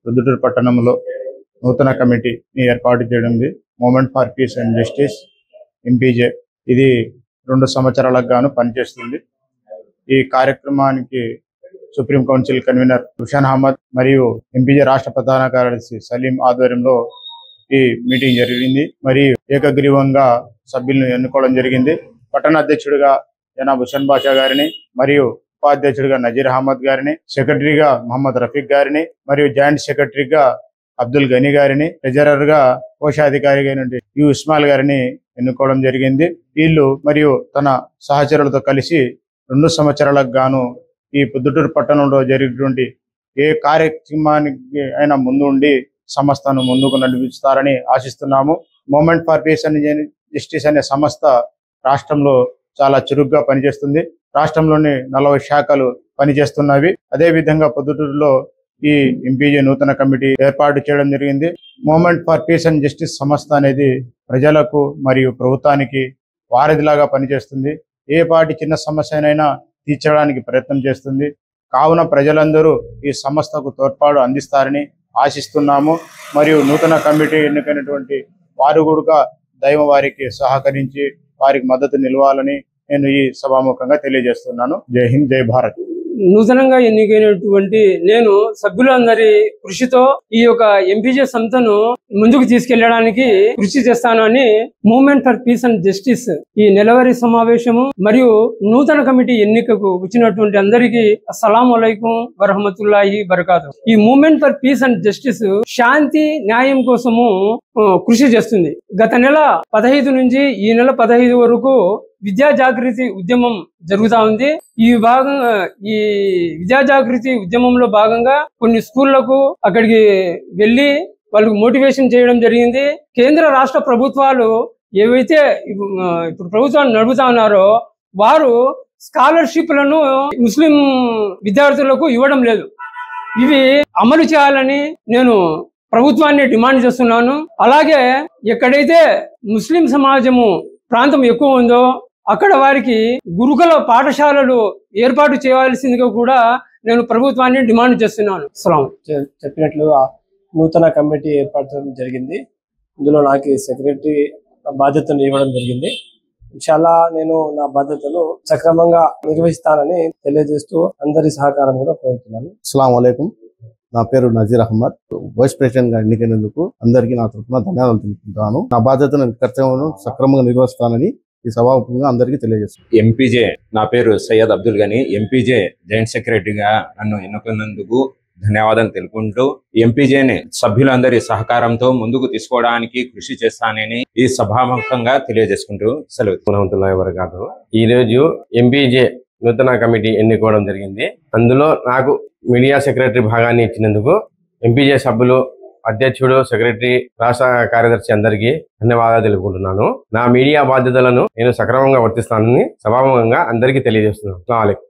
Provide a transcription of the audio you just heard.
రుద్దుటూరు పట్టణంలో నూతన కమిటీని ఏర్పాటు చేయడం movement for peace and justice MPJ. ఇది 2 సంవత్సరాలకు గాను పనిచేస్తుంది. ఈ కార్యక్రమానికి supreme council convener Hushan Ahmed మరియు ఎంపీజే రాష్ట్ర ప్రధాన కార్యదర్శి సలీం ఆధ్వర్యంలో ఈ మీటింగ్ జరిగింది. మరియు ఏకగ్రీవంగా సభ్యులను ఎన్నుకోవడం జరిగింది. పట్టణ అధ్యక్షుడిగా జనాబ్ హుసేన్ బాషా గారిని, మరియు ఉపాధ్యక్షుడిగా నజీర్ అహ్మద్ గారిని, సెక్రటరీగా మహమ్మద్ రఫీక్ గారిని, మరియు జాయింట్ సెక్రటరీగా అబ్దుల్ గనీ గారిని, ట్రెజరర్ గా కోశాధికారిగా యు ఇస్మాయిల్ గారిని ఎన్నుకోవడం జరిగింది. వీళ్ళు మరియు తన సహచరులతో కలిసి 2 సంవత్సరాలకు గాను ఈ పొద్దుటూరు పట్టణంలో జరిగినటువంటి ఏ కార్యక్రమానికి అయినా ముందు ఉండి సంస్థను ముందుకు నడిపిస్తారని ఆశిస్తున్నాము. Movement for peace and justice అనే సంస్థ రాష్ట్రంలో చాలా చురుగ్గా పనిచేస్తుంది. రాష్ట్రంలోని 40 శాఖలు పనిచేస్తున్నవి. అదే విధంగా పొద్దుటూరులో ఈ ఎంపీజే నూతన కమిటీ ఏర్పాటు చేయడం జరిగింది. Movement for peace and justice సంస్థ అనేది ప్రజలకు మరియు ప్రభుత్వానికి వారధిలాగా పనిచేస్తుంది. ఏ పాటి చిన్న సమస్యనైనా తీర్చడానికి ప్రయత్నం చేస్తుంది. కావున ప్రజలందరూ ఈ సంస్థకు తోడ్పాటు అందిస్తారని ఆశిస్తున్నాము. మరియు నూతన కమిటీ ఎన్నికైనటువంటి వారు కూడా దైవం వారికి సహకరించి వారికి మద్దతు నిలవాలని నేను ఈ సభాముఖంగా తెలియజేస్తున్నాను. జై హింద్, జై భారత్. నూతనంగా ఎన్నికైనటువంటి నేను సభ్యులందరి కృషితో ఈ యొక్క ఎంపీజే సంస్థను ముందుకు తీసుకెళ్లడానికి కృషి చేస్తానని movement for peace and justice ఈ నెలవారీ సమావేశము మరియు నూతన కమిటీ ఎన్నికకు వచ్చినటువంటి అందరికీ అస్సలాము అలైకుం వరహమతుల్లాహి బరకాతు. ఈ movement for peace and justice శాంతి న్యాయం కోసము కృషి చేస్తుంది. గత నెల 15 నుంచి ఈ నెల 15 వరకు విద్యా జాగృతి ఉద్యమం జరుగుతా ఉంది. ఈ విద్యా జాగృతి ఉద్యమంలో భాగంగా కొన్ని స్కూళ్లకు అక్కడికి వెళ్లి వాళ్ళకు మోటివేషన్ చేయడం జరిగింది. కేంద్ర రాష్ట్ర ప్రభుత్వాలు ఏవైతే ఇప్పుడు ప్రభుత్వాన్ని నడుపుతా ఉన్నారో వారు స్కాలర్షిప్లను ముస్లిం విద్యార్థులకు ఇవ్వడం లేదు. ఇవి అమలు చేయాలని నేను ప్రభుత్వాన్ని డిమాండ్ చేస్తున్నాను. అలాగే ఎక్కడైతే ముస్లిం సమాజము ప్రాంతం ఎక్కువ ఉందో అక్కడ వారికి గురుకుల పాఠశాలలు ఏర్పాటు చేయాల్సిందిగా కూడా నేను ప్రభుత్వాన్ని డిమాండ్ చేస్తున్నాను. చెప్పినట్లు నూతన కమిటీ ఏర్పాటు చేయడం జరిగింది. ఇందులో నాకు సెక్రటరీ బాధ్యతను ఇవ్వడం జరిగింది. చాలా నేను నా బాధ్యతను సక్రమంగా నిర్వహిస్తానని తెలియజేస్తూ అందరి సహకారం కూడా కోరుతున్నాను. అస్సలాము అలైకుం. నా పేరు నజీర్ అహ్మద్. వైస్ ప్రెసిడెంట్ గా ఎన్నికైనందుకు అందరికీ నా తరఫున ధన్యవాదాలు తెలుపుకుంటాను. నా బాధ్యతను కర్తవ్యం సక్రమంగా నిర్వహిస్తానని ఈ సభాముఖంగా అందరికీ తెలియజేస్తాను. ఎంపీజే నా పేరు సయ్యద్ అబ్దుల్ గనీ. ఎంపీజే జాయింట్ సెక్రటరీగా నన్ను ఎన్నుకున్నందుకు ధన్యవాదాలు తెలుపుకుంటూ ఎంపీజేని సభ్యులందరి సహకారంతో ముందుకు తీసుకోవడానికి కృషి చేస్తానని ఈ సభాముఖంగా తెలియజేసుకుంటూ సెలవు. ఈ రోజు ఎంపీజే నూతన కమిటీ ఎన్నుకోవడం జరిగింది. అందులో నాకు మీడియా సెక్రటరీ భాగాన్ని ఇచ్చినందుకు ఎంపీజే సభ్యులు, అధ్యక్షుడు, సెక్రటరీ, రాష్ట్ర కార్యదర్శి అందరికీ ధన్యవాదాలు తెలుపుకుంటున్నాను. నా మీడియా బాధ్యతలను నేను సక్రమంగా వర్తిస్తానని సభాముఖంగా అందరికీ తెలియజేస్తున్నాను. అస్సలాము అలైకుం.